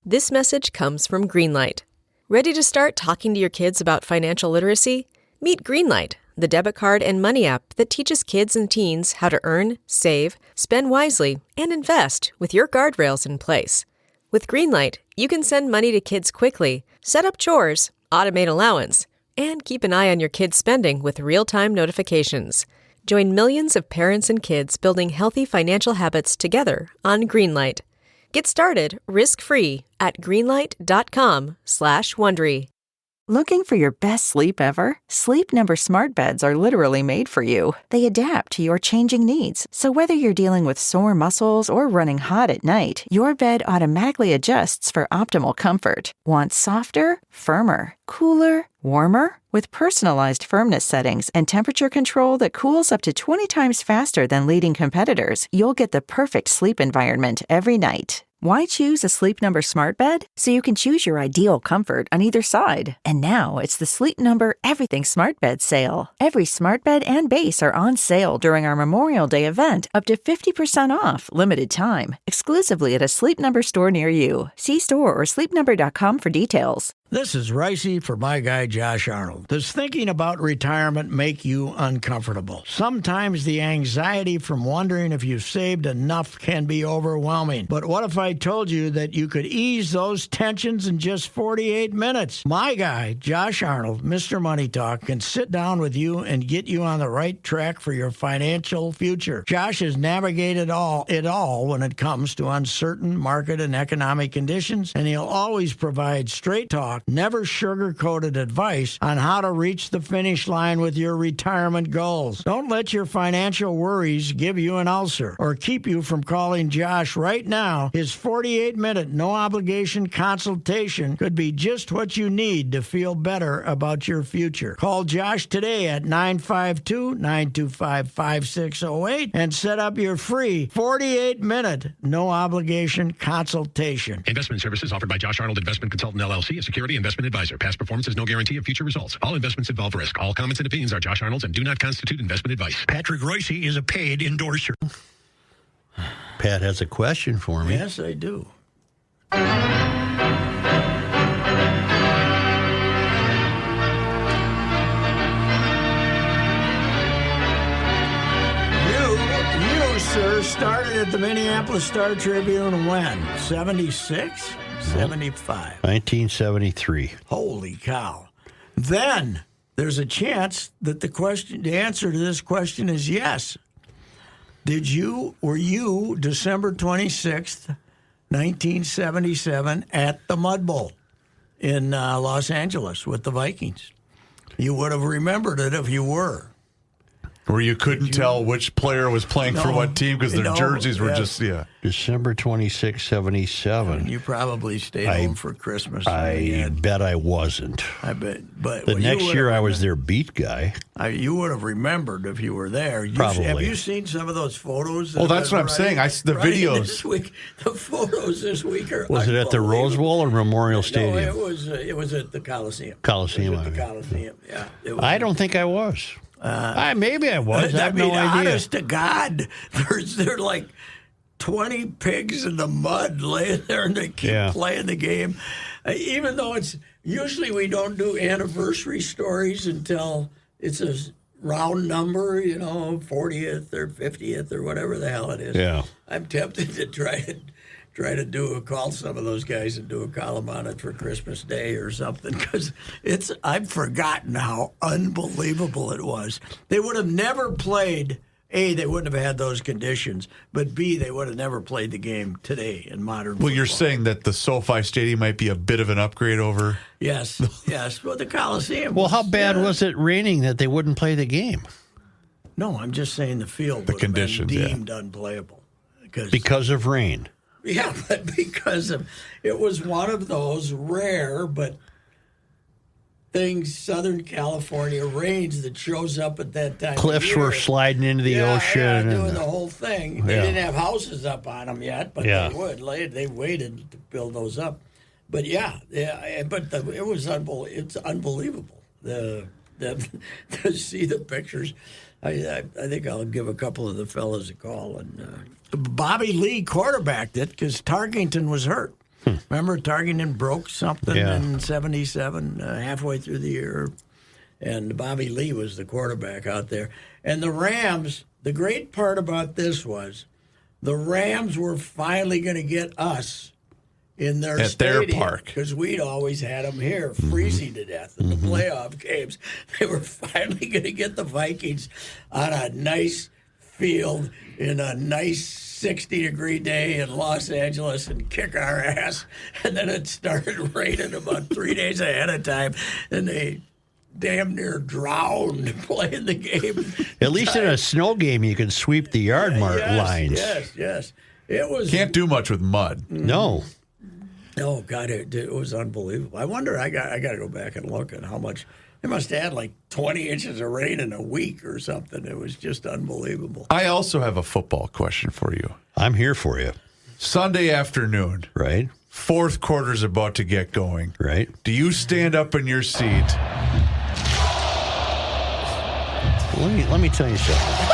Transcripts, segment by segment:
This message comes from Greenlight. Ready to start talking to your kids about financial literacy? Meet Greenlight, the debit card and money app that teaches kids and teens how to earn, save, spend wisely, and invest with your guardrails in place. With Greenlight, you can send money to kids quickly, set up chores, automate allowance, and keep an eye on your kids' spending with real-time notifications. Join millions of parents and kids building healthy financial habits together on Greenlight. Get started risk-free at greenlight.com/Wondery. Looking for your best sleep ever? Sleep Number smart beds are literally made for you. They adapt to your changing needs. So whether you're dealing with sore muscles or running hot at night, your bed automatically adjusts for optimal comfort. Want softer, firmer, cooler, warmer? With personalized firmness settings and temperature control that cools up to 20 times faster than leading competitors, you'll get the perfect sleep environment every night. Why choose a Sleep Number smart bed? So you can choose your ideal comfort on either side. And now it's the Sleep Number Everything Smart Bed sale. Every smart bed and base are on sale during our Memorial Day event, up to 50% off, limited time, exclusively at a Sleep Number store near you. See store or sleepnumber.com for details. This is Ricey for my guy Josh Arnold. Does thinking about retirement make you uncomfortable? Sometimes the anxiety from wondering if you've saved enough can be overwhelming. But what if I told you that you could ease those tensions in just 48 minutes? My guy, Josh Arnold, Mr. Money Talk, can sit down with you and get you on the right track for your financial future. Josh has navigated it all when it comes to uncertain market and economic conditions, and he'll always provide straight talk, never sugar-coated advice on how to reach the finish line with your retirement goals. Don't let your financial worries give you an ulcer or keep you from calling Josh right now. His 48-minute no-obligation consultation could be just what you need to feel better about your future. Call Josh today at 952-925-5608 and set up your free 48-minute no-obligation consultation. Investment services offered by Josh Arnold Investment Consultant, LLC, a security investment advisor. Past performance is no guarantee of future results. All investments involve risk. All comments and opinions are Josh Arnold's and do not constitute investment advice. Patrick Royce is a paid endorser. Pat has a question for me. Yes, I do. You, sir, started at the Minneapolis Star-Tribune when? 76? 75. 1973. Holy cow. Then there's a chance that the answer to this question is yes. Were you December 26th, 1977 at the Mud Bowl in Los Angeles with the Vikings? You would have remembered it if you were. Where you couldn't tell which player was playing for what team because their jerseys were just, December 26, 77. You probably stayed home for Christmas. I bet I wasn't. I bet. But the next year I was their beat guy. You would have remembered if you were there. Probably. Have you seen some of those photos? Well, that's what I'm saying. The videos. This week, the photos this week are Was it at the Rose Bowl or Memorial Stadium? No, it was at the Coliseum. Coliseum. It was at the Coliseum, yeah. I don't think I was. Maybe I was. I have no idea. Honest to God, they're like 20 pigs in the mud laying there, and they keep playing the game. Even though usually we don't do anniversary stories until it's a round number, 40th or 50th or whatever the hell it is. Yeah. I'm tempted to try to call some of those guys and do a column on it for Christmas Day or something, because I've forgotten how unbelievable it was. They would have never played. A, they wouldn't have had those conditions, but B, they would have never played the game today in modern football. Well, you're saying that the SoFi Stadium might be a bit of an upgrade over? Yes. Well, the Coliseum. Well, how bad was it raining that they wouldn't play the game? No, I'm just saying the field the would conditions, have been deemed unplayable. Because of rain. Yeah, but because it was one of those rare but things, Southern California rains that shows up at that time. Cliffs were sliding into the ocean. Yeah, doing the whole thing. They didn't have houses up on them yet, but they would. They waited to build those up. But it was it's unbelievable. To see the pictures. I think I'll give a couple of the fellas a call. And Bobby Lee quarterbacked it because Tarkington was hurt. Remember, Tarkington broke something Yeah. in '77, halfway through the year, and Bobby Lee was the quarterback out there. And the Rams, the great part about this was the Rams were finally going to get us in their At their stadium, park. because we'd always had them here freezing to death in the playoff games. They were finally going to get the Vikings on a nice field in a nice 60-degree day in Los Angeles and kick our ass. And then it started raining about 3 days ahead of time, and they damn near drowned playing the game. At least in a snow game, you can sweep the yard lines. Yes. It was Can't do much with mud. No. Oh God, it was unbelievable. I wonder. I got to go back and look at how much they must have had, like 20 inches of rain in a week or something. It was just unbelievable. I also have a football question for you. I'm here for you. Sunday afternoon, Right? fourth quarter's about to get going. Right. Do you stand up in your seat? Let me tell you something.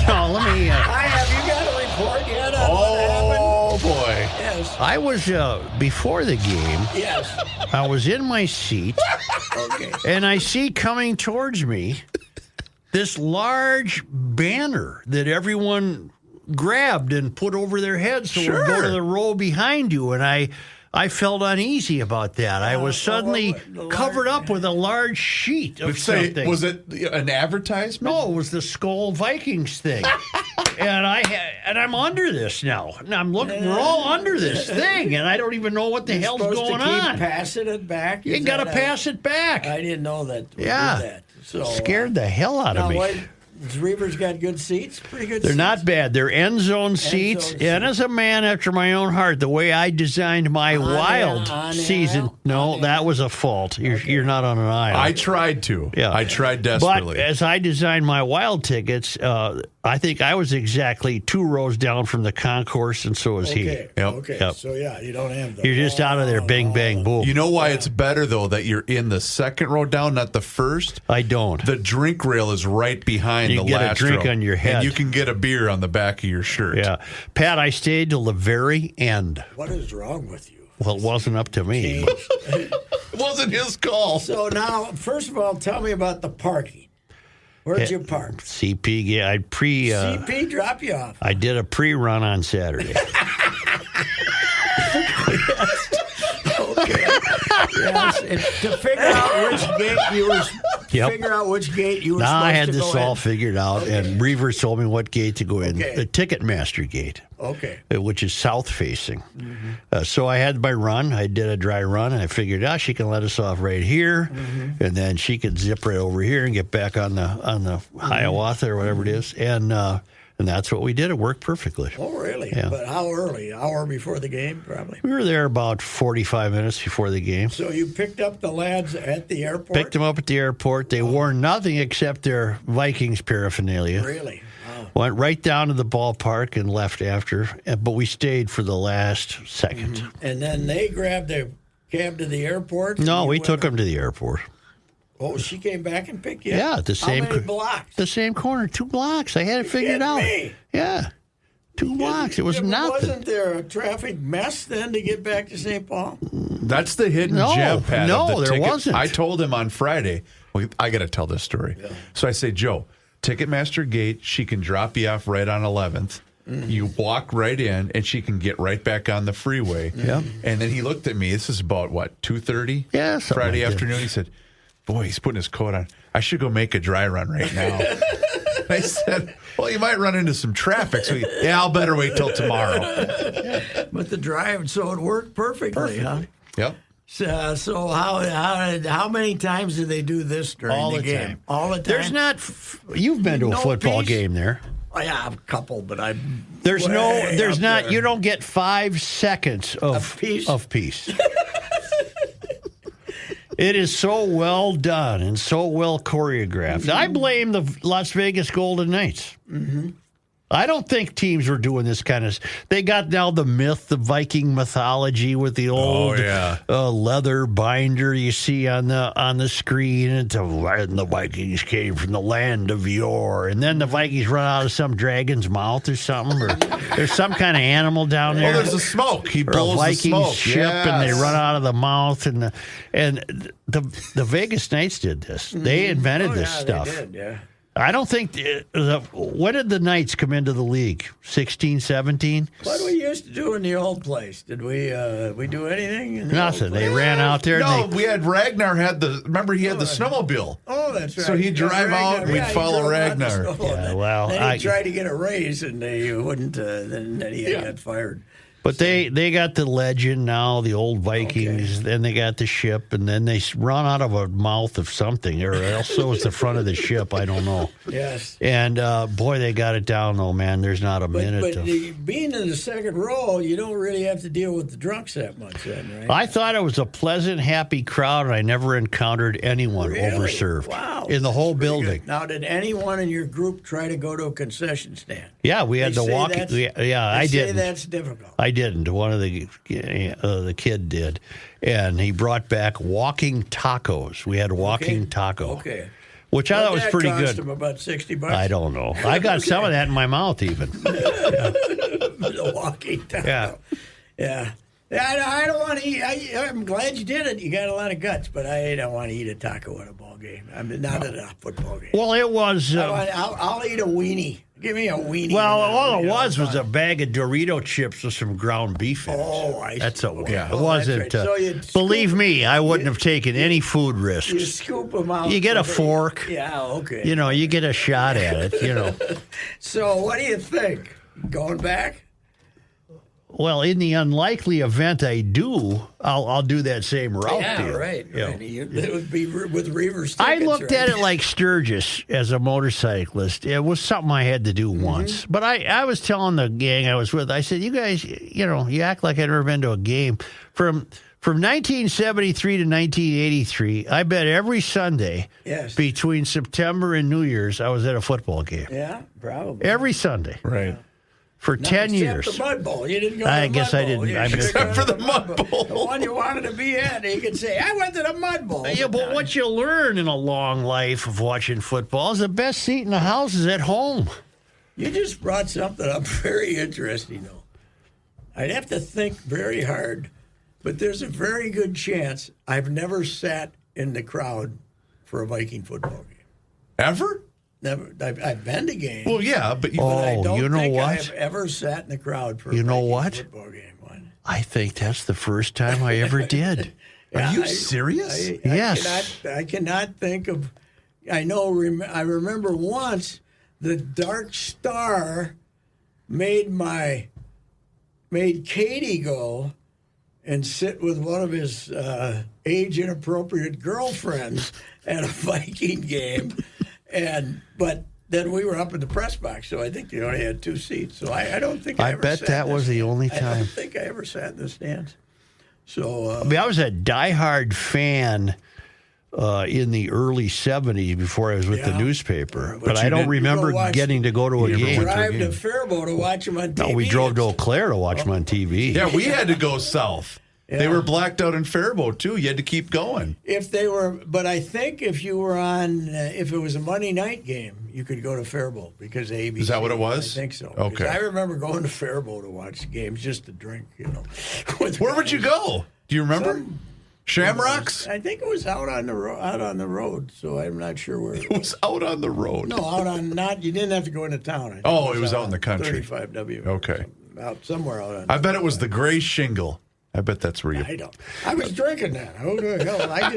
No, let me. Have you got a report yet on what happened? Oh, boy. Yes. I was before the game. Yes. I was in my seat, Okay. and I see coming towards me this large banner that everyone grabbed and put over their heads so it would go to the row behind you. And I felt uneasy about that. I was suddenly covered up with a large sheet of something. Was it an advertisement? No, it was the Skull Vikings thing. And I'm under this now. And I'm looking. We're all under this thing, and I don't even know what the hell's Supposed going to keep on. passing it back. You got to pass it back. I didn't know that. we Yeah. did that. So Scared the hell out of now, me. Reaver's got good seats. Pretty good. They're seats. not bad. They're end zone seats. zone And as a man after my own heart, the way I designed my wild on the season, aisle? no, On the that was a fault. You're not on an aisle. I tried to. Yeah. I tried desperately. But as I designed my wild tickets, I think I was exactly 2 rows down from the concourse, and so was he. Okay. Yep. Okay. Yep. So yeah, you don't have the. You're just out of there, bing, bang, boom. You know why it's better, though, that you're in the second row down, not the first? I don't. The drink rail is right behind You the get a last drink row. on your head. And you can get a beer on the back of your shirt. Yeah. Pat, I stayed till the very end. What is wrong with you? Well, it wasn't up to me. It wasn't his call. So now, first of all, tell me about the parking. Where'd you park? CP, yeah, CP drop you off. I did a pre-run on Saturday. Okay. Yes, and to figure out which gate you were. Yep. Figure out which gate you were. Now I had supposed to this go all in. figured out, and Reavers told me what gate to go in. Okay. The Ticketmaster gate, Okay. which is south facing. So I had my run. I did a dry run, and I figured, she can let us off right here, and then she could zip right over here and get back on the Hiawatha or whatever it is, and that's what we did. It worked perfectly. Oh, really? Yeah. But how early? An hour before the game, probably. We were there about 45 minutes before the game. So you picked up the lads at the airport? Picked them up at the airport. They wore nothing except their Vikings paraphernalia. Really? Wow. Went right down to the ballpark and left after, but we stayed for the last second. And then they grabbed a cab to the airport? No, and we you took went- them to the airport. Oh, she came back and picked you up? Yeah, the same How many blocks? The same corner, 2 blocks. I had it figured out. me? Yeah, 2 blocks. It was Yeah, but nothing. Wasn't there a traffic mess then to get back to St. Paul? That's the hidden No, gem, Pat. no, of the there ticket. wasn't. I told him on Friday, I got to tell this story. Yeah. So I say, Joe, Ticketmaster gate, she can drop you off right on 11th. You walk right in, and she can get right back on the freeway. Yeah. And then he looked at me. This is about, 2:30? Yeah, something Friday like that. afternoon. He said, boy, he's putting his coat on. I should go make a dry run right now. I said, well, you might run into some traffic. So I'll better wait till tomorrow. But the drive, so it worked perfectly, huh? Yep. So how many times do they do this during All the the game? time. All the time? There's not. You've been to a No football piece? game there. Oh, yeah, a couple, but I'm There's way there's up not. there. You don't get 5 seconds of peace? Of peace. It is so well done and so well choreographed. I blame the Las Vegas Golden Knights. I don't think teams were doing this kind of. They got now the Viking mythology with the old leather binder you see on the screen. And the Vikings came from the land of yore, and then the Vikings run out of some dragon's mouth or something, or there's some kind of animal down there. Oh, there's a smoke. He or blows a Viking the smoke. ship, and they run out of the mouth, and the Vegas Knights did this. They invented this stuff. They did, yeah. I don't think. When did the Knights come into the league? 16, 17? What did we used to do in the old place? Did we do anything? In the Nothing. old They place? ran out there. No, and we had Ragnar remember he had the snowmobile. Oh, that's right. So he'd drive out and we'd he follow drove out the Ragnar. snow. Yeah, well, then he tried to get a raise, and they wouldn't. Then he got fired. But they got the legend now, the old Vikings. Then they got the ship, and then they run out of a mouth of something, or else so was the front of the ship. I don't know. Yes. And boy, they got it down though, man. There's not a minute. But being in the second row, you don't really have to deal with the drunks that much, then, right? I thought it was a pleasant, happy crowd, and I never encountered anyone overserved in the whole building. Good. Now, did anyone in your group try to go to a concession stand? Yeah, we had to walk. I They say didn't. that's difficult. I didn't. One of the kid did, and he brought back walking tacos. We had walking tacos. Okay. Which I thought was pretty That cost good. him about $60. I don't know. I got some of that in my mouth even. The walking taco. Yeah. Yeah. I don't want to eat. I'm glad you did it. You got a lot of guts, but I don't want to eat a taco at a ball game. I mean, not at a football game. Well, it was. I'll eat a weenie. Give me a weenie. Well, all it was a bag of Dorito chips with some ground beef in it. Oh, I see. That's all. Okay. It Oh, wasn't. that's right. So you'd believe scoop- me, I wouldn't have taken any food You risks. scoop them out. You get a so they- fork. Yeah, okay. You get a shot at it. So what do you think? Going back? Well, in the unlikely event I do, I'll do that same route. Yeah, deal. right. Yeah. Right. It would be with Reaver's I tickets, looked right? at it like Sturgis as a motorcyclist. It was something I had to do once. But I was telling the gang I was with, I said, you guys, you act like I'd never been to a game. From 1973 to 1983, I bet every Sunday between September and New Year's, I was at a football game. Yeah, probably. Every Sunday. Right. For 10 years. Except the Mud Bowl. You didn't go to I the guess Mud I Bowl. didn't. You I should've missed gone Except to for the Mud Bowl. The one you wanted to be at. You could say, I went to the Mud Bowl. Yeah, but what you learn in a long life of watching football is the best seat in the house is at home. You just brought something up very interesting, though. I'd have to think very hard, but there's a very good chance I've never sat in the crowd for a Viking football game. Ever? Never. I've been to games. Well, yeah, but But I don't you know think what? I've ever sat in the crowd for You a know Viking what? football game. One. I think that's the first time I ever did. Are you serious? Yes. I cannot think of. I remember once the Dark Star made Katie go and sit with one of his age inappropriate girlfriends at a Viking game, but then we were up in the press box, so I think they only had two seats. So I don't think I ever bet sat that in was the only I time. don't think I ever sat in the stands. So I was a diehard fan in the early 70s before I was with the newspaper, but I don't remember getting to go to a game. drive to Faribault to watch them on TV. No, we drove to Eau Claire to watch them on TV. Yeah, we had to go south. Yeah. They were blacked out in Faribault, too. You had to keep going. But I think if you were on, if it was a Monday night game, you could go to Faribault because ABC. Is that what it was? I think so. Okay. 'Cause I remember going to Faribault to watch games just to drink, Where would you go? Do you remember? Shamrocks? I think it was out on the road, so I'm not sure where It was out on the road. No, out on you didn't have to go into town. I think it was out in the country. 35W. Okay. Out somewhere out on. I bet it was the gray shingle. I bet that's where you. I was drinking that. Who the hell? I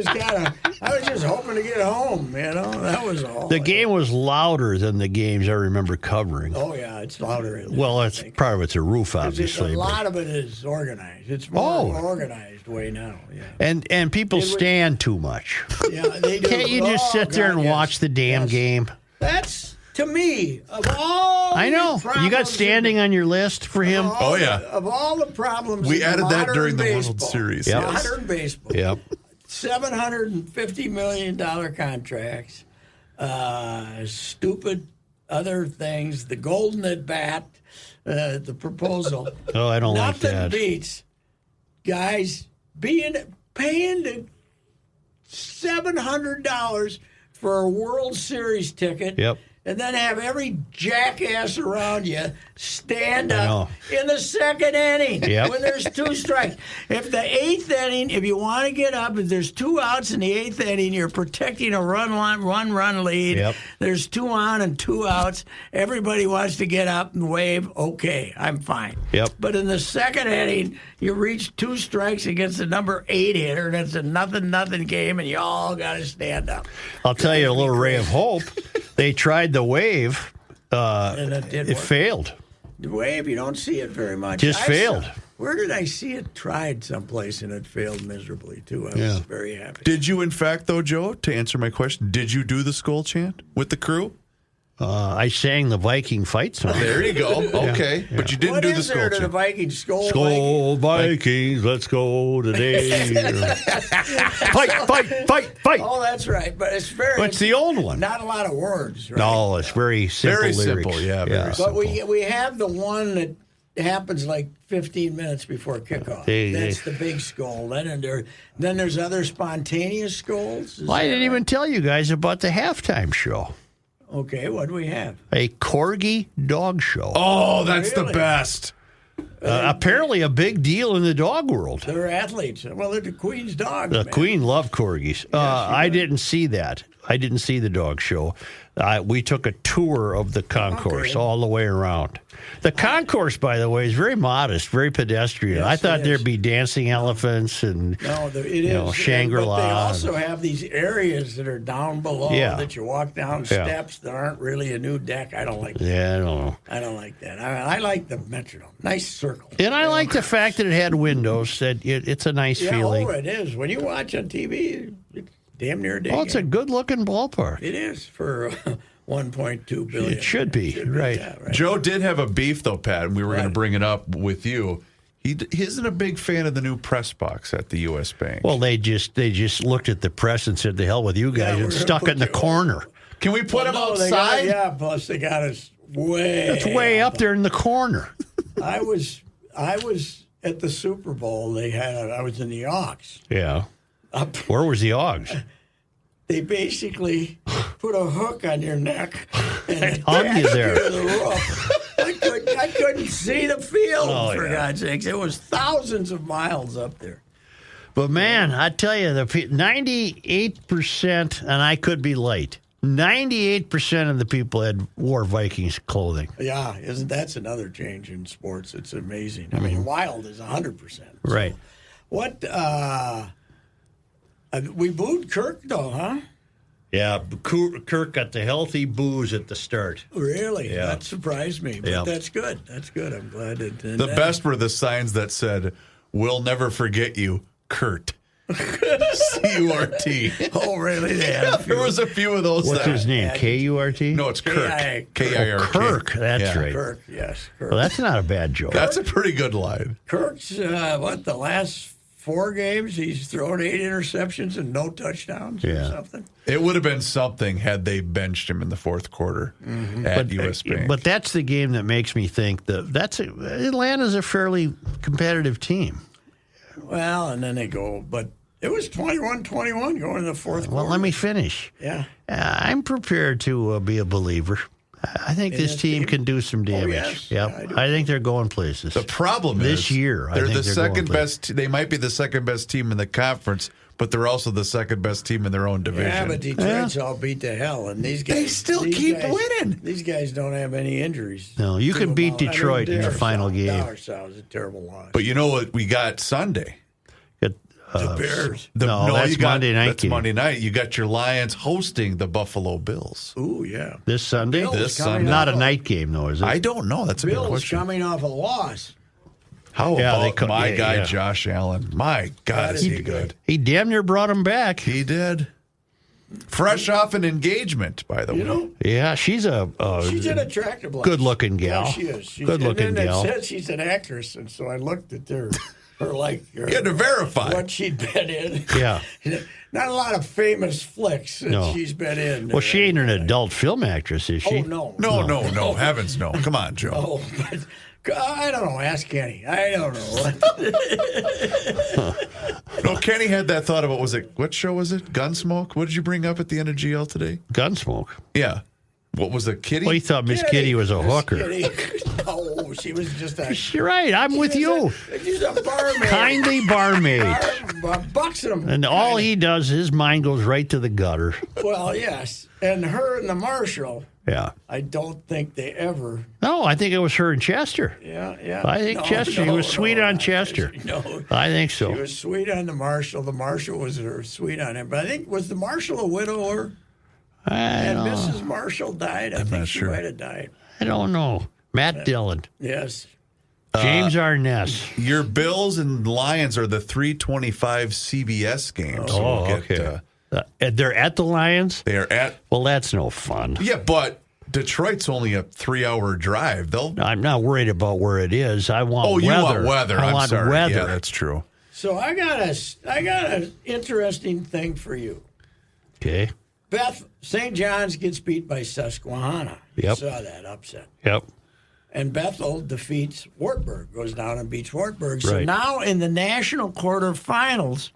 was just hoping to get home. That was all. The game was louder than the games I remember covering. Oh yeah, it's louder. In there, Well, it's part of it's a roof, a obviously. lot of it is organized. It's more organized way now. Yeah. And people stand too much. Yeah, they do. Can't you just sit there and watch the damn game? That's to me of all. I know. the You got problems standing on your list for him? Of all the problems, We in added that modern during the baseball, World Series. Yep. Yes. Modern baseball. Yep. $750 million contracts, stupid other things, the golden at bat, the proposal. Oh, I don't like that. Nothing beats guys paying $700 for a World Series ticket. Yep. And then have every jackass around you stand up in the second inning when there's 2 strikes. If the 8th inning, if you want to get up, if there's 2 outs in the 8th inning, you're protecting a run lead. Yep. There's 2 on and 2 outs. Everybody wants to get up and wave. Okay, I'm fine. Yep. But in the second inning, you reach 2 strikes against the number 8 hitter, and it's a nothing game, and you all got to stand up. I'll tell you a little ray of hope. They tried the wave. And it failed. The wave, you don't see it very much. Just failed. Where did I see it tried someplace and it failed miserably, too? I was very happy. Did you, in fact, though, Joe, to answer my question, did you do the Skol chant with the crew? I sang the Viking fight song. There you go. Okay. Yeah. But you didn't What do the is there Skol to the chant. Vikings? Skol Vikings, let's go today. Fight. Oh, that's right. But it's very. It's the old one. Not a lot of words, right? No, it's very simple Very lyrics. simple, yeah, very But simple. we have the one that happens like 15 minutes before kickoff. That's the big Skol. Then there's other spontaneous Skols. Well, I didn't even tell you guys about the halftime show. Okay, what do we have? A corgi dog show. Oh, that's Really? the best. Apparently a big deal in the dog world. They're athletes. Well, they're the Queen's dogs. The man. Queen loved corgis. I didn't see that. I didn't see the dog show. We took a tour of the concourse all the way around. The concourse, by the way, is very modest, very pedestrian. Yes, I thought it there'd is. be dancing elephants and Shangri-La. But they also have these areas that are down below that you walk down steps that aren't really a new deck. I don't like that. Yeah, I don't know. I don't like that. I like the Metrodome. Nice circle. And I like the fact that it had windows. That it's a nice feeling. Oh, it is. When you watch on TV, it's damn near a day. Well, it's a good-looking ballpark. It is for 1.2 billion. It should be, right. Yeah, right. Joe did have a beef, though, Pat, and we were going to bring it up with you. He isn't a big fan of the new press box at the U.S. Bank. Well, they just looked at the press and said, "The hell with you guys," we're and gonna stuck put it in the you corner. Can we put him outside? Plus they got us way. It's way up there in the corner. I was at the Super Bowl. I was in the Ox. Yeah. Where was the Augs? They basically put a hook on your neck and hung you attached there. to the roof. I couldn't see the field, for God's sakes. It was thousands of miles up there. But, man, I tell you, the 98%, and I could be late, 98% of the people wore Vikings clothing. Yeah, that's another change in sports. It's amazing. I mean, Wild is 100%. Right. What, we booed Kirk, though, huh? Yeah, Kirk got the healthy booze at the start. Really? Yeah. That surprised me. But Yeah. that's good. That's good. I'm glad it did. The best were the signs that said, "We'll never forget you, Kurt." C-U-R-T. Oh, really? Yeah, there was a few of those. What's his name? K-U-R-T? No, it's Kirk. K-I-R-K. Kirk, that's right. Kirk, yes. Kirk. Well, that's not a bad joke. That's a pretty good line. Kirk's, the last 4 games, he's thrown 8 interceptions and no touchdowns or something. It would have been something had they benched him in the fourth quarter at U.S. Bank. But that's the game that makes me think Atlanta's a fairly competitive team. Well, and then they go, but it was 21-21 going to the fourth quarter. Well, let me finish. Yeah. I'm prepared to be a believer. I think this team can do some damage. yes. Yep. I think they're going places. the problem this is year, I they're think the they're second going best. They might be the second best team in the conference, but they're also the second best team in their own division. Yeah, but Detroit's all beat to hell, and these guys They still these keep guys- winning. These guys don't have any injuries. No, you can beat Detroit in the final game. That was a terrible loss. But you know what we got Sunday? The Bears. That's you got, Monday night That's game. Monday night. You got your Lions hosting the Buffalo Bills. Ooh, yeah. This Sunday? Bills This coming Sunday. Not off a night game, though, is it? I don't know. That's a good Bills question. coming off a loss. How Yeah, about my guy yeah. Josh Allen? My God, is he good? He damn near brought him back. He did. Fresh off an engagement, by the way. You know, Yeah, she's an attractive. good-looking gal. Yeah, she is. Good-looking and then gal. It said she's an actress, and so I looked at her You had to verify what she'd been in. Yeah. Not a lot of famous flicks that No. she's been in. Well, she ain't an adult film actress, is she? Oh, no. No, heavens no. Come on, Joe. Oh, but I don't know. Ask Kenny. I don't know. No, Kenny had that thought about, what show was it? Gunsmoke? What did you bring up at the end of GL today? Gunsmoke. Yeah. What was it, Kitty? Well, he thought Miss Kitty was a hooker. No, she was just a... You're right. I'm with you. She's a barmaid. Kindly barmaid. Buxom. And all he does, his mind goes right to the gutter. Well, yes. And her and the marshal, Yeah. I don't think they ever... No, I think it was her and Chester. Yeah. I think Chester. He was sweet on Chester. No. I think so. She was sweet on the marshal. The marshal was her sweet on him. But I think, was the marshal a widower? And Mrs. Marshall died. I think she might have died. I don't know. Matt Dillon. Yes. James Arness. Your Bills and Lions are the 3:25 CBS games. So Oh, we'll get, okay. They're at the Lions? they are at... Well, that's no fun. Yeah, but Detroit's only a 3-hour drive. I'm not worried about where it is. I want weather. You want weather. I I'm want sorry. weather. Yeah, that's true. So I got an interesting thing for you. Okay. St. John's gets beat by Susquehanna. You Yep. saw that upset. Yep. And Bethel defeats Wartburg, goes down and beats Wartburg. So Right. now in the national quarterfinals,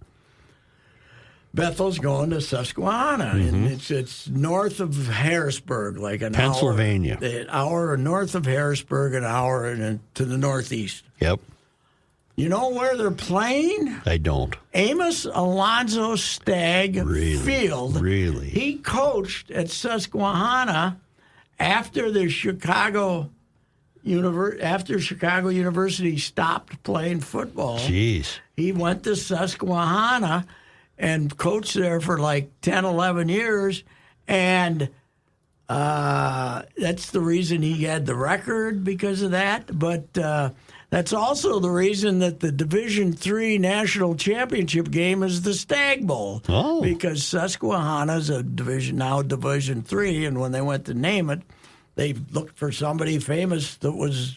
Bethel's going to Susquehanna. And it's north of Harrisburg, like an Pennsylvania. An hour north of Harrisburg, an hour to the northeast. Yep. You know where they're playing? I don't. Amos Alonzo Stagg Field. Really? He coached at Susquehanna after Chicago University stopped playing football. Jeez. He went to Susquehanna and coached there for like 10, 11 years. And that's the reason he had the record because of that. But that's also the reason that the Division III National Championship game is the Stag Bowl. Oh. Because Susquehanna's now Division III, and when they went to name it, they looked for somebody famous that was,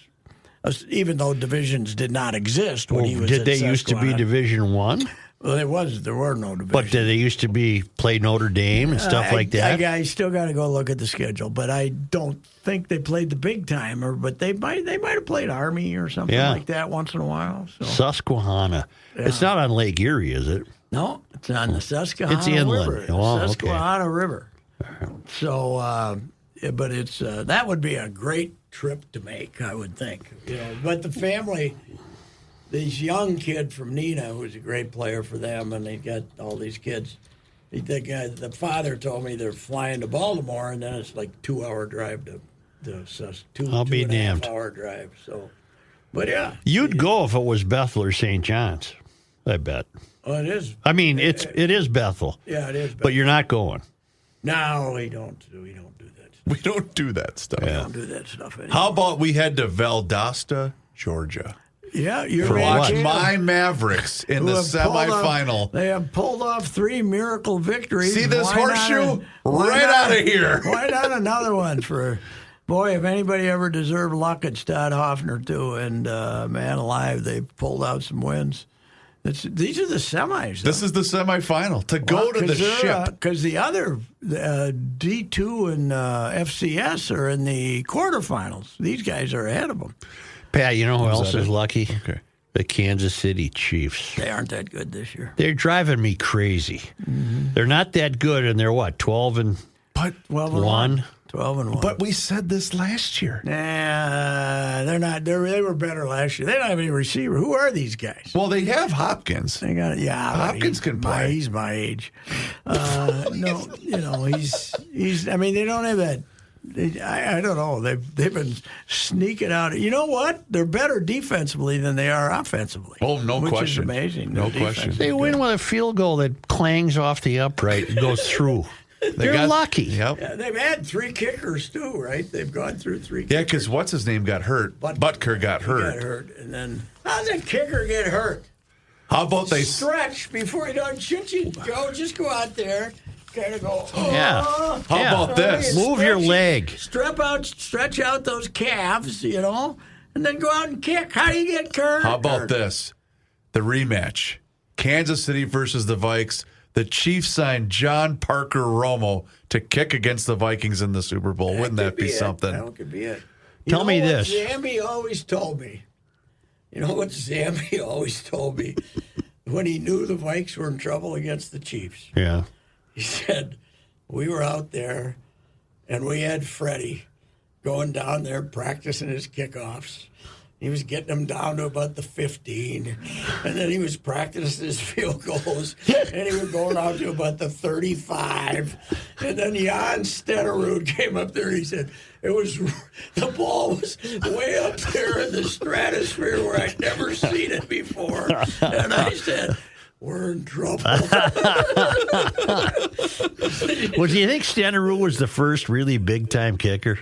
even though divisions did not exist when he was did at they used to be Susquehanna. Division One? Well, there were no divisions. But did they used to play Notre Dame and stuff like that? I still got to go look at the schedule, but I don't think they played the big timer. But they might have played Army or something like that once in a while. So. Susquehanna. Yeah. It's not on Lake Erie, is it? No, it's on the Susquehanna It's inland. River. Oh, okay. Susquehanna River. So, but it's that would be a great trip to make, I would think. But the family. This young kid from Neenah, who's a great player for them, and they got all these kids. The father told me they're flying to Baltimore, and then it's like 2-hour drive to I'll be damned. 2.5-hour drive. So, but yeah, you'd go if it was Bethel or St. John's. I bet. Well, it is. I mean, it is Bethel. Yeah, it is. Bethel. But you're not going. No, we don't do that. We don't do that stuff. We don't do that stuff anymore. How about we head to Valdosta, Georgia? Yeah, you're For watch right. my Mavericks in the semifinal. They have pulled off 3 miracle victories. See this horseshoe? Why Right not- out of here. Why not another one for... Boy, if anybody ever deserved luck, it's Todd Hoffner, too. And, man alive, they've pulled out some wins. These are the semis. This is the semifinal to go to the ship. Because the other D2 and FCS are in the quarterfinals. These guys are ahead of them. Pat, you know who else is lucky? Okay. The Kansas City Chiefs. They aren't that good this year. They're driving me crazy. Mm-hmm. They're not that good, and they're what, 12 and 1? 12 and 1. But we said this last year. Nah, they're not. They were better last year. They don't have any receiver. Who are these guys? Well, they have Hopkins. They got Hopkins can play. He's my age. No, he's. I mean, they don't have that. I don't know. They've been sneaking out. You know what? They're better defensively than they are offensively. Oh, no which question. Which is amazing. No Their question. defense They is win good. with a field goal that clangs off the upright and goes through. They're lucky. Yep. Yeah, they've had 3 kickers too, right? They've gone through 3. Yeah, kickers. because what's his name got hurt? Butker got He hurt. got hurt, and then how's that kicker get hurt? How about they Stretch before he does. Shouldn't you go? Just go out there, kind of go. Yeah. Oh. How about this? Move your leg. Stretch out those calves, and then go out and kick. How do you get hurt? How about this? the rematch. Kansas City versus the Vikes. The Chiefs signed John Parker Romo to kick against the Vikings in the Super Bowl. Wouldn't that be something? That could be it. Tell me this. Zambi always told me. You know what Zambi always told me? When he knew the Vikes were in trouble against the Chiefs. Yeah. He said, we were out there, and we had Freddie going down there practicing his kickoffs. He was getting them down to about the 15, and then he was practicing his field goals, and he was going out to about the 35. And then Jan Stenerud came up there, and he said, the ball was way up there in the stratosphere where I'd never seen it before. And I said, we're in trouble. Well, do you think Stenerud was the first really big-time kicker?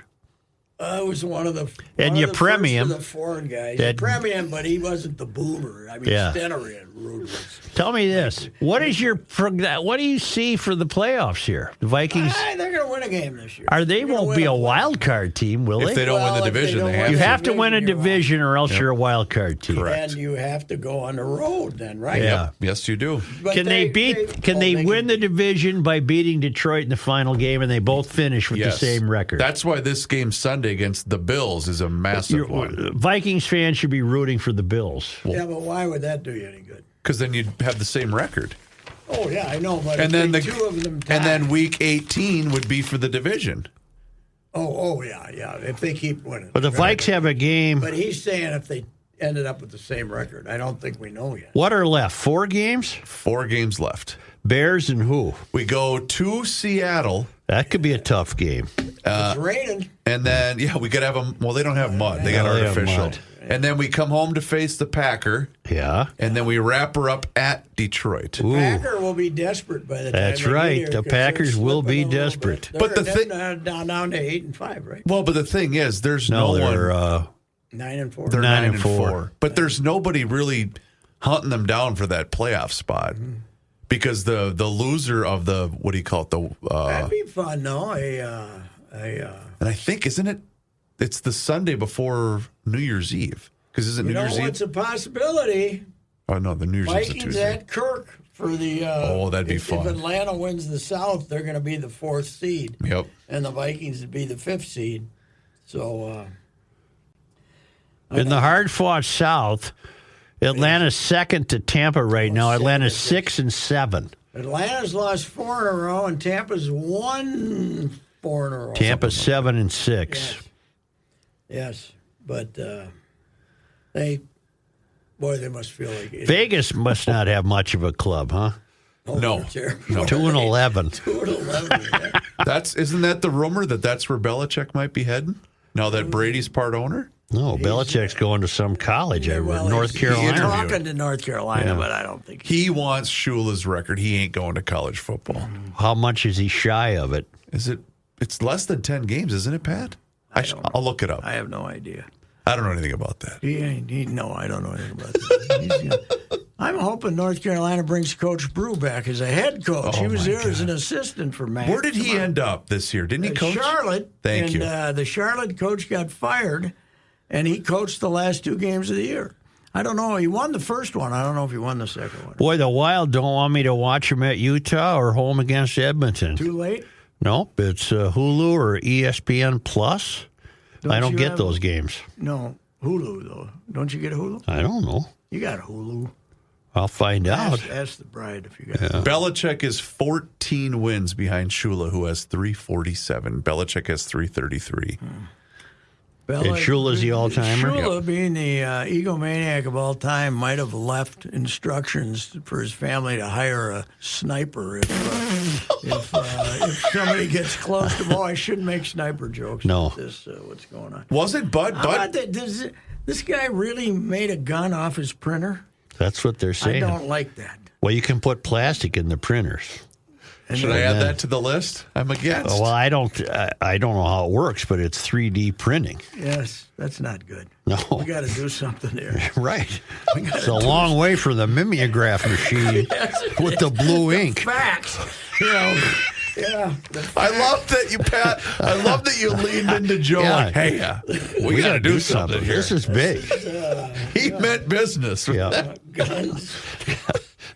I was one of the you first premium of the foreign guys. You premium, but he wasn't the boomer. I mean, Stenerud was. Tell me this: what do you see for the playoffs here? The Vikings. They're going to win a game this year. They won't be a wild card team, will they? If they don't win the division, you have to win a division, or else you're a wild card team. Correct. And you have to go on the road then, right? Yeah. Yes, you do. But Can they win the division by beating Detroit in the final game, and they both finish with the same record? That's why this game Sunday against the Bills is a massive one. Vikings fans should be rooting for the Bills. Yeah, but why would that do you any good? Because then you'd have the same record. Oh yeah, I know, but And then two of them tie. and then week 18 would be for the division. Oh yeah. If they keep winning. But the Vikes have a game. But he's saying if they ended up with the same record, I don't think we know yet. What are left? 4 games? 4 games left. Bears and who? We go to Seattle. That could be a tough game. It's raining. And then, we could have them. Well, they don't have mud. They got artificial. mud. And then we come home to face the Packer. Yeah. And then we wrap her up at Detroit. The Packer will be desperate by the time That's they get right. here, The 'cause Packers they're will be slipping a little desperate. bit. But the They're thing- down to 8-5, right? Well, but the thing is, there's no they're one. 9-4. They're 9-4. 9-4. But there's nobody really hunting them down for that playoff spot. Because the loser of the, what do you call it? That'd be fun, no? And I think, isn't it? It's the Sunday before New Year's Eve. Because isn't New Year's Eve? It's a possibility. Oh, no, the New Year's Eve is a Vikings Tuesday. at Kirk for the. That'd be fun. If Atlanta wins the South, they're going to be the 4th seed. Yep. And the Vikings would be the 5th seed. So. In the hard-fought South, Atlanta's second to Tampa right now. Atlanta's 6-7. Atlanta's lost 4 in a row, and Tampa's won 4 in a row. Tampa's 7-6. Yes, but they must feel like it. Vegas must not have much of a club, huh? No. 2-11. 2-11. Yeah. Isn't that the rumor that's where Belichick might be heading? Now that Brady's part owner? No, Belichick's going to some college. Well, North he's Carolina. talking to North Carolina, but I don't think He wants Shula's record. He ain't going to college football. How much is he shy of it? Is it? It's less than 10 games, isn't it, Pat? I'll look it up. I have no idea. I don't know anything about that. No, I don't know anything about that. I'm hoping North Carolina brings Coach Brew back as a head coach. He was there as an assistant for Mac. Where did he end up this year? Didn't he coach? Charlotte. Thank you. The Charlotte coach got fired, and he coached the last 2 games of the year. I don't know. He won the first one. I don't know if he won the second one. Boy, the Wild don't want me to watch him at Utah or home against Edmonton. Too late? Nope, it's Hulu or ESPN Plus. I don't get those games. No, Hulu, though. Don't you get Hulu? I don't know. You got Hulu. I'll find out. Ask the bride if you got Hulu. Belichick is 14 wins behind Shula, who has 347. Belichick has 333. And Shula's the all-timer? Shula, being the egomaniac of all time, might have left instructions for his family to hire a sniper if somebody gets close to him. Oh, I shouldn't make sniper jokes. No. About this, what's going on? Was it Bud? How about that? Does this guy really made a gun off his printer? That's what they're saying. I don't like that. Well, you can put plastic in the printers. Should I add that to the list? I'm against. Well, I don't know how it works, but it's 3D printing. Yes, that's not good. No. We got to do something there. Right. It's a long way from the mimeograph machine with the blue ink. Facts. Yeah. I love that you, Pat. I love that you leaned into Joe. Yeah. Like, hey, we got to do something here. This is big. He meant business. Yeah. Guns.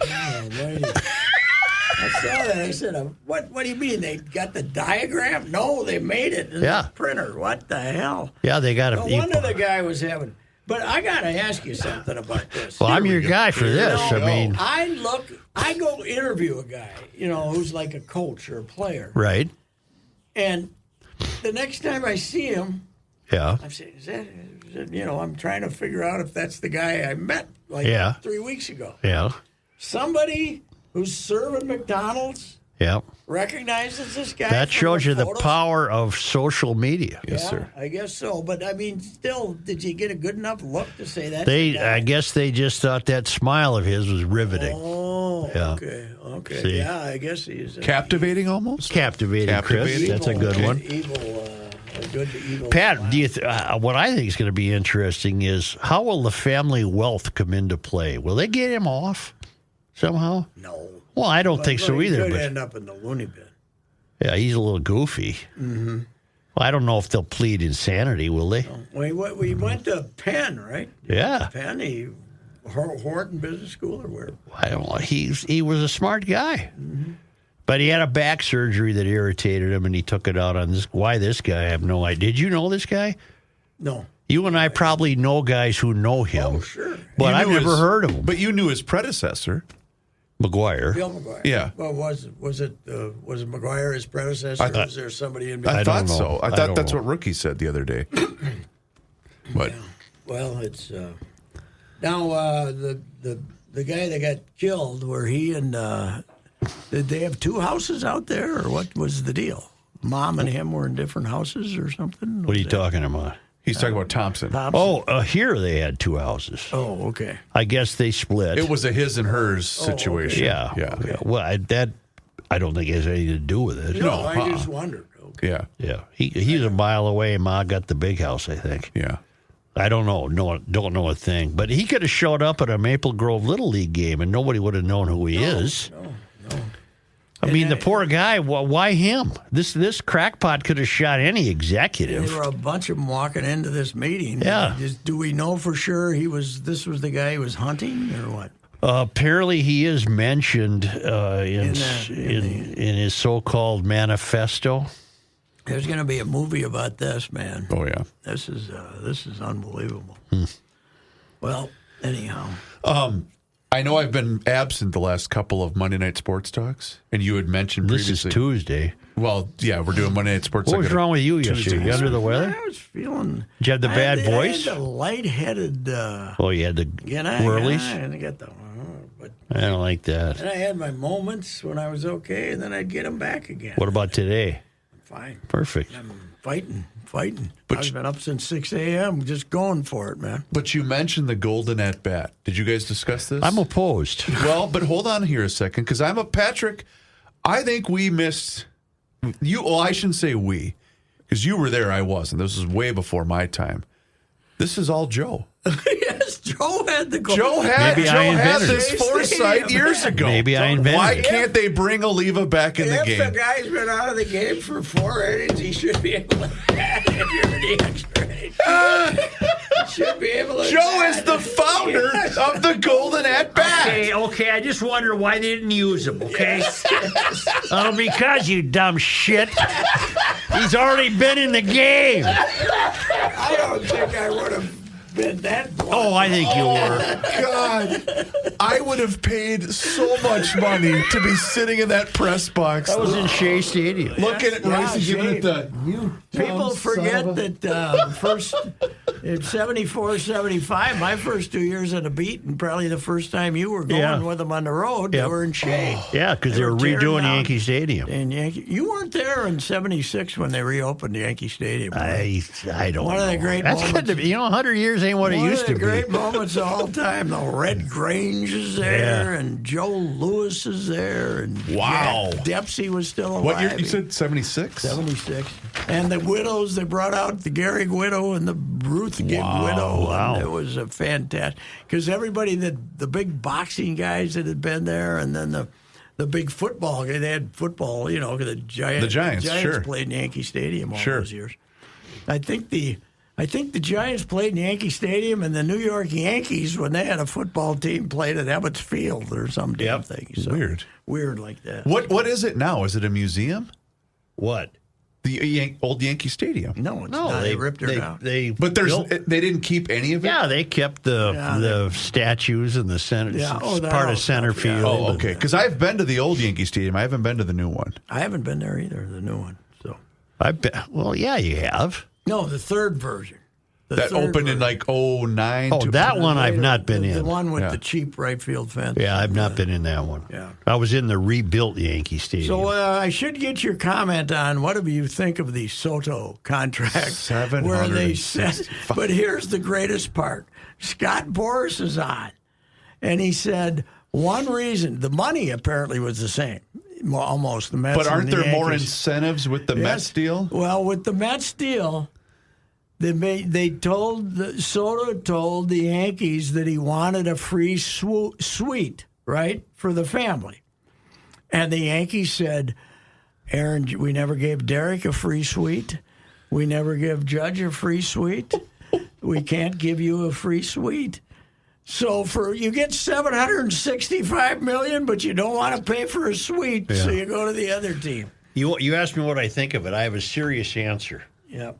Oh, lady. I saw that. I said, what do you mean? They got the diagram? No, they made it in the printer. What the hell? Yeah, they got to. No wonder the guy was having. But I got to ask you something about this. Well, I'm your guy for this. I mean, I go interview a guy, who's like a coach or a player. Right. And the next time I see him, I'm saying, is that, I'm trying to figure out if that's the guy I met 3 weeks ago. Yeah. Somebody who's serving McDonald's recognizes this guy. That shows you the power of social media. Yes, sir. I guess so. But, I mean, still, did you get a good enough look to say that? I guess they just thought that smile of his was riveting. Oh, yeah. Okay. See? Yeah, I guess he's captivating almost. Captivating, Chris. That's a good one. Evil. Pat, do you what I think is going to be interesting is how will the family wealth come into play? Will they get him off somehow? No. Well, I don't think so either. He could but end up in the loony bin. Yeah, he's a little goofy. Mm-hmm. Well, I don't know if they'll plead insanity, will they? No. We went to Penn, right? Yeah. Penn, Horton Business School or where? I don't know. He was a smart guy. Mm-hmm. But he had a back surgery that irritated him, and he took it out on this. Why this guy? I have no idea. Did you know this guy? No. You and I probably know guys who know him. Oh, sure. But I've never heard of him. But you knew his predecessor. McGuire. Bill McGuire. Yeah. Well, was it McGuire his predecessor, or was there somebody in between? I thought so. I thought that's what Rookie said the other day. But well, it's now the guy that got killed. Where he and did they have two houses out there, or what was the deal? Mom and him were in different houses or something. What are you talking about? he's talking about Thompson. Oh, here they had two houses. Oh, okay. I guess they split. It was a his and hers situation. Yeah. Yeah. Well, I don't think it has anything to do with it. No, I just wondered. Okay. Yeah. Yeah. He's a mile away. Ma got the big house, I think. Yeah. I don't know. Don't know a thing. But he could have showed up at a Maple Grove Little League game and nobody would have known who he is. No. I mean, the poor guy, why him? This crackpot could have shot any executive. There were a bunch of them walking into this meeting. Yeah. Do we know for sure this was the guy he was hunting or what? Apparently, he is mentioned in his so-called manifesto. There's going to be a movie about this, man. Oh, yeah. This is unbelievable. Well, anyhow. I know I've been absent the last couple of Monday Night Sports Talks, and you had mentioned This previously. is Tuesday. Well, yeah, we're doing Monday Night Sports What Talk. was wrong with you yesterday? You under the weather? I was feeling. Did you have the bad voice? I had the lightheaded. Oh, you had the whirlies? I got the. But I don't like that. then I had my moments when I was okay, and then I'd get them back again. What about today? Fine. Perfect. I'm fighting. But I've been up since 6 a.m. just going for it, man. But you mentioned the golden at bat. Did you guys discuss this? I'm opposed. Well, but hold on here a second, because Patrick, I think we missed you. Well, I shouldn't say we, because you were there. I wasn't. This was way before my time. This is all Joe. Yes, Joe had the goal. Joe had invented this it. foresight years ago. Maybe I invented Why it. can't they bring Oliva back in the If game? the guy's been out of the game for 4 innings, he should be able to bat if you're the extra inning. Should be able to. Joe is the founder of the golden at bat. Okay, I just wonder why they didn't use him, okay? Oh, because you dumb shit. He's already been in the game. I don't think I would have been that blunt. Oh, I think you were. God, I would have paid so much money to be sitting in that press box. That was in Shea Stadium. Looking at Royce and giving it the People forget that first in 74, 75, my first 2 years on the beat, and probably the first time you were going with them on the road, they were in Shea. Yeah, because they were tearing redoing down. Yankee Stadium. And you weren't there in 76 when they reopened Yankee Stadium. I don't know. One of the great That's moments. good to, 100 years ain't what it used to One of the be. great moments of all time. The Red Grange is there, and Joe Lewis is there, and Wow. Dempsey was still alive. What year? You said 76? 76. And the widows, they brought out the Gehrig widow and the Ruth Gibb widow. Wow. And it was a fantastic. Because everybody, the big boxing guys that had been there, and then the big football game. They had football, the Giants sure. played in Yankee Stadium all Sure. those years. I think the Giants played in Yankee Stadium, and the New York Yankees, when they had a football team, played at Ebbets Field or some damn thing. So, weird like that. What is it now? Is it a museum? What? The old Yankee Stadium. No, it's not. They ripped it out. But they didn't keep any of it? Yeah, they kept the statues and the center, part of center field. Oh, okay. Because I've been to the old Yankee Stadium. I haven't been to the new one. I haven't been there either, the new one. So Well, yeah, you have. No, the third version. That opened in like 09. Oh, that one I've not been in. The one with the cheap right field fence. Yeah, I've not been in that one. Yeah. I was in the rebuilt Yankee Stadium. So I should get your comment on what do you think of the Soto contract? 765. Where they said, but here's the greatest part. Scott Boras is on, and he said one reason, the money apparently was the same. Almost the Mets. But aren't there more Yankees. incentives with the Mets deal? Well, with the Mets deal, Soto told the Yankees that he wanted a free suite, right, for the family. And the Yankees said, Aaron, we never gave Derek a free suite. We never give Judge a free suite. We can't give you a free suite. So you get $765 million, but you don't want to pay for a suite, so you go to the other team. You asked me what I think of it. I have a serious answer. Yeah.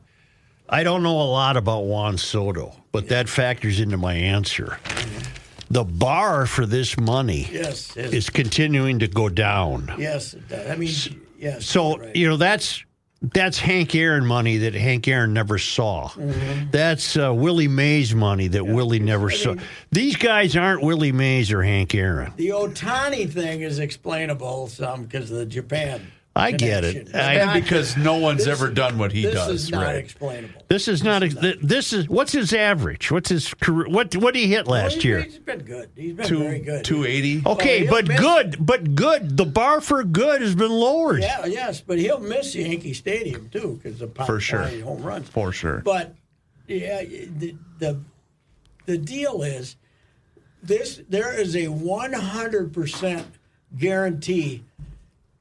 I don't know a lot about Juan Soto, but that factors into my answer. The bar for this money is continuing to go down. Yes, it does. I mean, yes. So, right. that's Hank Aaron money that Hank Aaron never saw. Mm-hmm. That's Willie Mays money that Willie never saw. These guys aren't Willie Mays or Hank Aaron. The Ohtani thing is explainable some because of the Japan. I get it. And because no one's ever done what he does. This is not explainable. This is what's his average? What's his career? What did he hit last year? He's been good. He's been very good. 280. Okay, but good. The bar for good has been lowered. Yeah, yes, but he'll miss Yankee Stadium too because of for sure home runs. For sure. But the deal is there is a 100% guarantee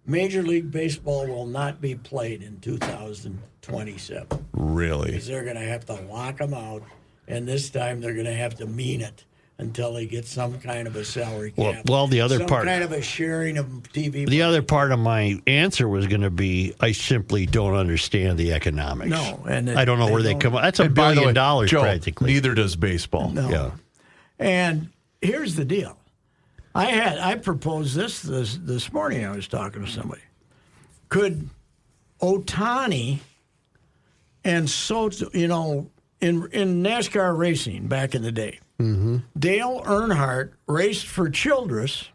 Major League Baseball will not be played in 2027. Really? Because they're going to have to lock them out, and this time they're going to have to mean it until they get some kind of a salary cap. Well, the other part, some kind of a sharing of TV. The other part of my answer was going to be, I simply don't understand the economics. No, and I don't know where they come up. That's $1 billion Joe, practically. Neither does baseball. No. Yeah. And here's the deal. I proposed this morning. I was talking to somebody. Could Ohtani and Soto, in NASCAR racing back in the day, Dale Earnhardt raced for Childress,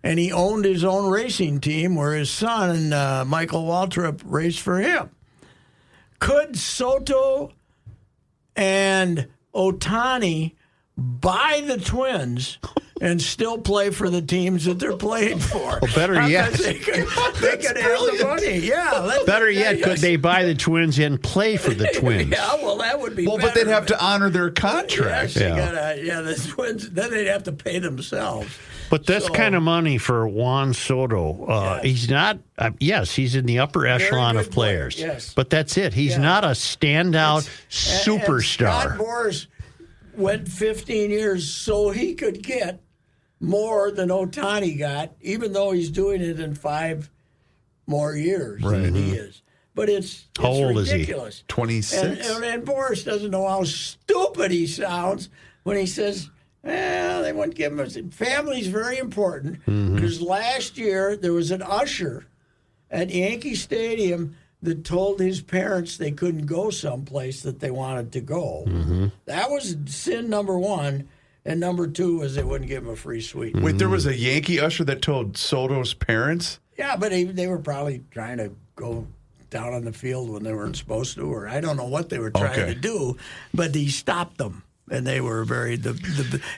and he owned his own racing team where his son, Michael Waltrip, raced for him. Could Soto and Ohtani buy the Twins and still play for the teams that they're playing for? Well, better yet, they could have the money. Yeah. Better yet, could they buy the Twins and play for the Twins? Yeah, well, that would be better. But they'd have to honor their contract. Yes, the Twins, then they'd have to pay themselves. But this kind of money for Juan Soto, he's not. He's in the upper echelon of players. Player, yes. But that's it. He's not a standout superstar. And Scott Boras went 15 years so he could get more than Ohtani got, even though he's doing it in 5 more years than he is. But it's how old ridiculous. Is he? 26. And Boras doesn't know how stupid he sounds when he says, they wouldn't give him a... Family's very important because last year there was an usher at Yankee Stadium that told his parents they couldn't go someplace that they wanted to go. That was sin number 1. And number 2 was they wouldn't give him a free suite. Wait, there was a Yankee usher that told Soto's parents? Yeah, but they were probably trying to go down on the field when they weren't supposed to, or I don't know what they were trying to do, but he stopped them. And they were very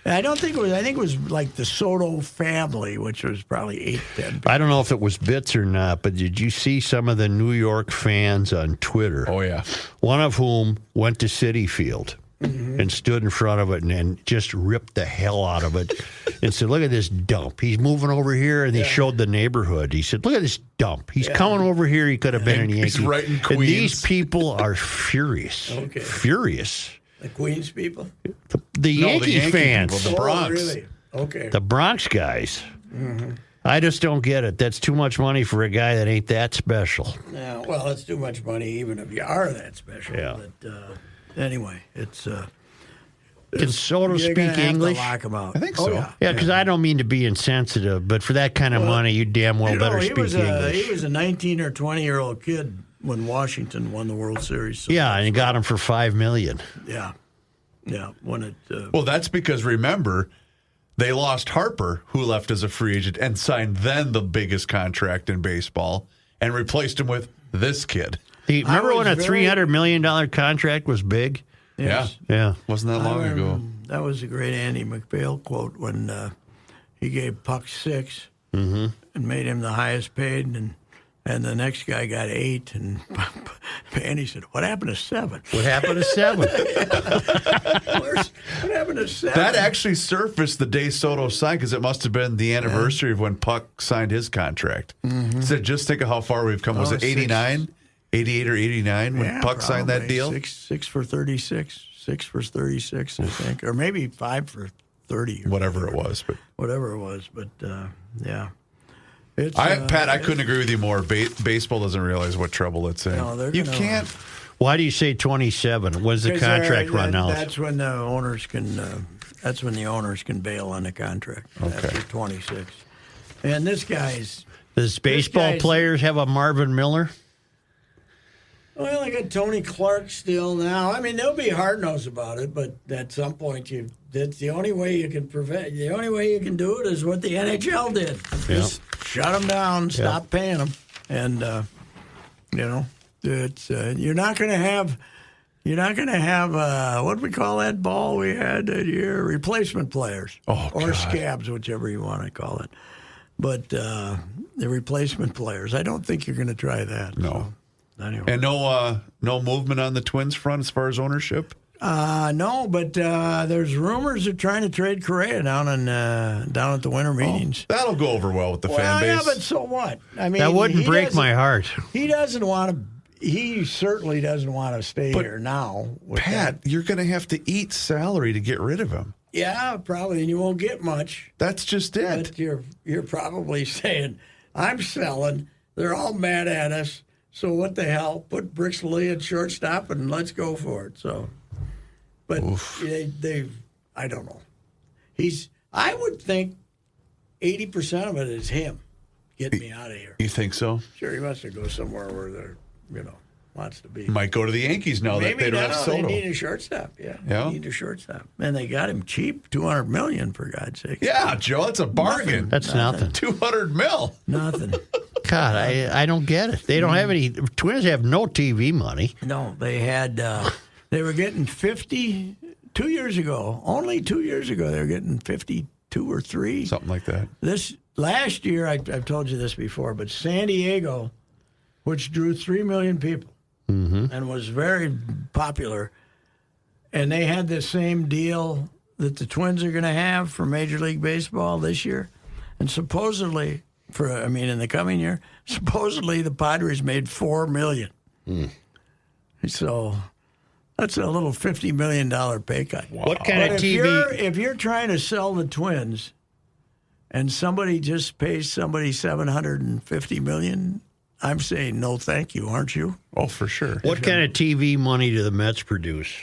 I don't think it was. I think it was like the Soto family, which was probably 8, 10 people. I don't know if it was bits or not, but did you see some of the New York fans on Twitter? Oh yeah, one of whom went to Citi Field. and stood in front of it and just ripped the hell out of it and said, look at this dump. He's moving over here, and he showed the neighborhood. He said, look at this dump. He's coming over here. He could have been in Yankee. He's right in Queens. And these people are furious. Okay. Furious. The Queens people? The Yankee fans. People, the Bronx. Oh, really? Okay. The Bronx guys. I just don't get it. That's too much money for a guy that ain't that special. Yeah, well, it's too much money even if you are that special. Yeah. But anyway, it's... Can Soto you're speak gonna have English? to lock him out. I think so. Yeah, because I don't mean to be insensitive, but for that kind of money, you damn well better he speak was English. He was a 19 or 20-year-old kid when Washington won the World Series. So yeah, and he got him for $5 million. Yeah. When it... Well, that's because, remember, they lost Harper, who left as a free agent, and signed then the biggest contract in baseball, and replaced him with this kid. Remember when a was $300 million contract was big? Yes. Yeah. Wasn't that long ago? That was a great Andy McPhail quote when he gave Puck 6 and made him the highest paid, and the next guy got 8, and Andy said, "What happened to 7? What happened to 7? What happened to 7?" That actually surfaced the day Soto signed, because it must have been the anniversary of when Puck signed his contract. So just think of how far we've come. Was it 89, 88 or 89 when Puck signed that deal? 6 for 36. 6 for 36, I think. Or maybe 5 for 30. Whatever it was. But Whatever it was. But, yeah. It's, Pat, I couldn't agree with you more. Baseball doesn't realize what trouble it's in. No, they're you gonna- can't. Why do you say 27? When's the 'cause contract run out? That's when the owners can. That's when the owners can bail on the contract after 26. And this guy's. Does baseball players have a Marvin Miller? Well, I got Tony Clark still now. I mean, they'll be hard nosed about it, but at some point, that's the only way you can prevent. The only way you can do it is what the NHL did. Just shut them down, stop paying them, and it's you're not going to have. You're not going to have what do we call that ball we had that year? Replacement players, or scabs, whichever you want to call it. But the replacement players, I don't think you're going to try that. No. So. Anyway. And no movement on the Twins front as far as ownership? No, but there's rumors of trying to trade Correa down at the winter meetings. That'll go over well with the fan base. Yeah, but so what? I mean, That wouldn't break my heart. He doesn't want to. He certainly doesn't want to stay here now. Pat, you're going to have to eat salary to get rid of him. Yeah, probably, and you won't get much. That's just it. But you're probably saying, I'm selling. They're all mad at us. So what the hell? Put Brixley at shortstop and let's go for it. So, but I don't know. I would think 80% of it is him. Get me out of here. You think so? Sure, he wants to go somewhere where they're, wants to be. Might go to the Yankees now that they don't have Soto. They need a shortstop. Yeah, Yeah. They need a shortstop, and they got him cheap, $200 million for God's sake. Yeah, Joe, that's a bargain. That's nothing. $200 million. Nothing. God, I don't get it. They don't have any. Twins have no TV money. No, they had. They were getting 50 2 years ago. Only 2 years ago, they were getting 52 or 3. Something like that. This last year, I've told you this before, but San Diego, which drew 3 million people and was very popular, and they had the same deal that the Twins are going to have for Major League Baseball this year, and supposedly in the coming year, supposedly the Padres made $4 million. So that's a little $50 million pay cut. Wow. What kind of TV? If you're trying to sell the Twins, and somebody just pays somebody $750 million, I'm saying no, thank you, aren't you? Oh, for sure. What kind of TV money do the Mets produce?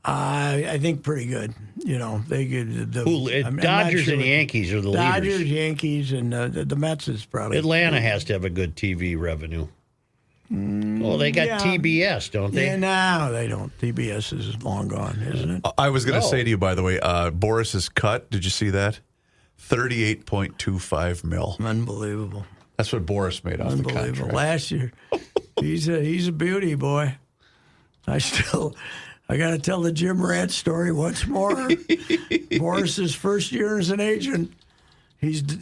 I think pretty good. They get Dodgers and Yankees are the Dodgers, leaders. Yankees, and the Mets is probably. Atlanta has to have a good TV revenue. They got TBS, don't they? Yeah, no, they don't. TBS is long gone, isn't it? I was going to say to you, by the way, Boris's cut, did you see that? $38.25 million. Unbelievable. That's what Boris made off the contract. Last year, he's a beauty, boy. I got to tell the Jim Rant story once more. Boris's first year as an agent, he's got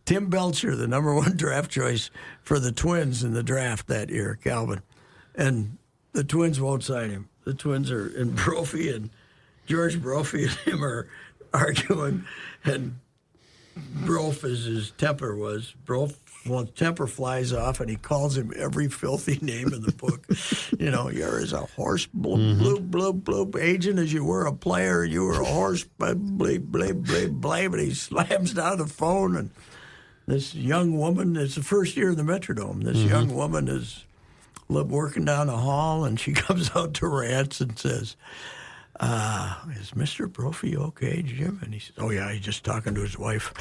Tim Belcher, the number 1 draft choice for the Twins in the draft that year, Calvin. and the Twins won't sign him. The Twins are, and Brophy and George Brophy and him are arguing, and Brof, as his temper was, temper flies off, and he calls him every filthy name in the book. You're as a horse, bloop, bloop, bloop, agent as you were a player, you were a horse, bleep, bleep, bleep, bleep, and he slams down the phone, and this young woman, it's the first year in the Metrodome, this young woman is working down the hall, and she comes out to Rants and says, is Mr. Brophy okay, Jim? And he says, oh, yeah, he's just talking to his wife.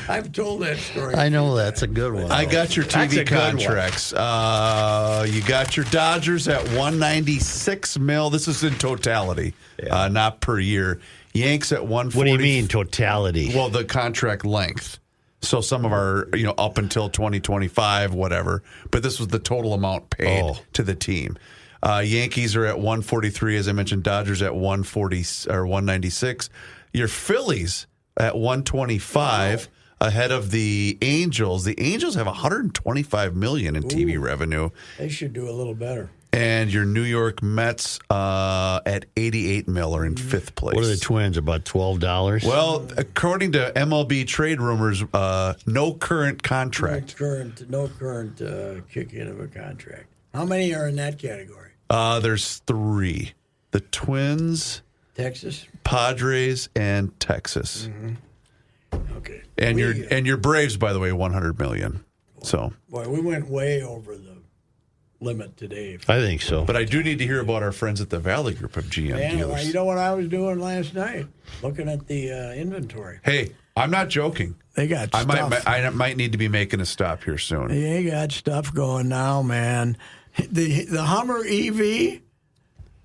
I've told that story. I know that's a good one. I got your TV contracts. You got your Dodgers at $196 million. This is in totality, not per year. Yanks at $140. What do you mean totality? Well, the contract length. So some of our, up until 2025, whatever. But this was the total amount paid to the team. Yankees are at 143, as I mentioned. Dodgers at 140 or 196. Your Phillies at 125, ahead of the Angels. The Angels have $125 million in TV revenue. They should do a little better. And your New York Mets at $88 million are in fifth place. What are the Twins, about $12? Well, according to MLB trade rumors, no current contract. No current kick-in of a contract. How many are in that category? There's three. The Twins, Texas, Padres, and Texas. Okay. And your Braves, by the way, $100 million. So, boy, we went way over the limit today. I think so. But I do need to hear about our friends at the Valley Group of GM dealers. You know what I was doing last night? Looking at the inventory. Hey, I'm not joking. They got stuff. I might need to be making a stop here soon. They got stuff going now, man. The Hummer EV,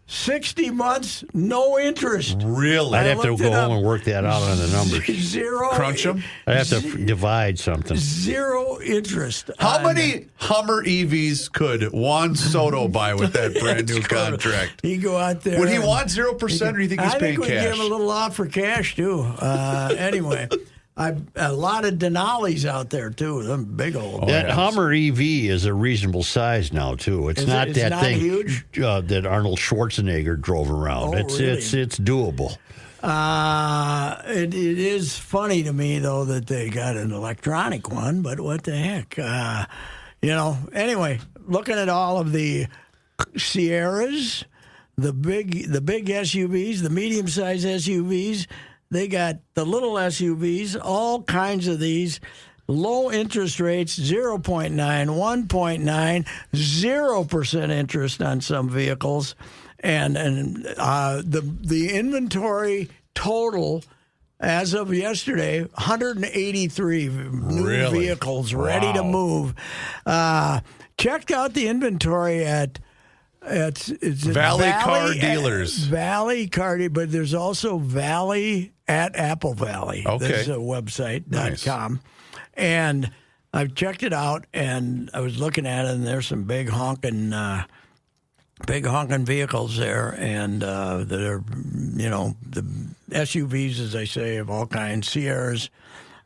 60 months, no interest. Really? I'd have to go home and work that out on the numbers. Zero. Crunch them? I'd have to divide something. Zero interest. How many Hummer EVs could Juan Soto buy with that brand new contract? He go out there. Would he want 0%, or do you think he's paying cash? I think we give him a little off for cash, too. Anyway. A lot of Denali's out there, too. Them big old. That Hummer EV is a reasonable size now, too. It's not that thing huge? That Arnold Schwarzenegger drove around. It's doable. It is funny to me, though, that they got an electronic one, but what the heck? Anyway, looking at all of the Sierras, the big SUVs, the medium-sized SUVs, they got the little SUVs, all kinds of these, low interest rates, 0.9, 1.9, 0% interest on some vehicles. And the inventory total as of yesterday, 183 new vehicles ready to move. Checked out the inventory at Valley Car Dealers. Valley Car, but there's also Valley at Apple Valley. Okay. This is a website.com. Nice. And I've checked it out, and I was looking at it, and there's some big honking vehicles there, and that are, the SUVs, as I say, of all kinds, Sierras,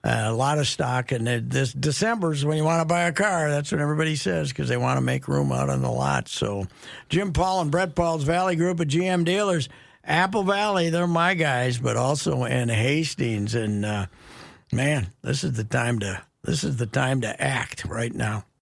a lot of stock. And this December's when you want to buy a car. That's what everybody says, because they want to make room out on the lot. So Jim Paul and Brett Paul's Valley Group of GM dealers, Apple Valley, they're my guys, but also in Hastings. And man, this is the time to act right now.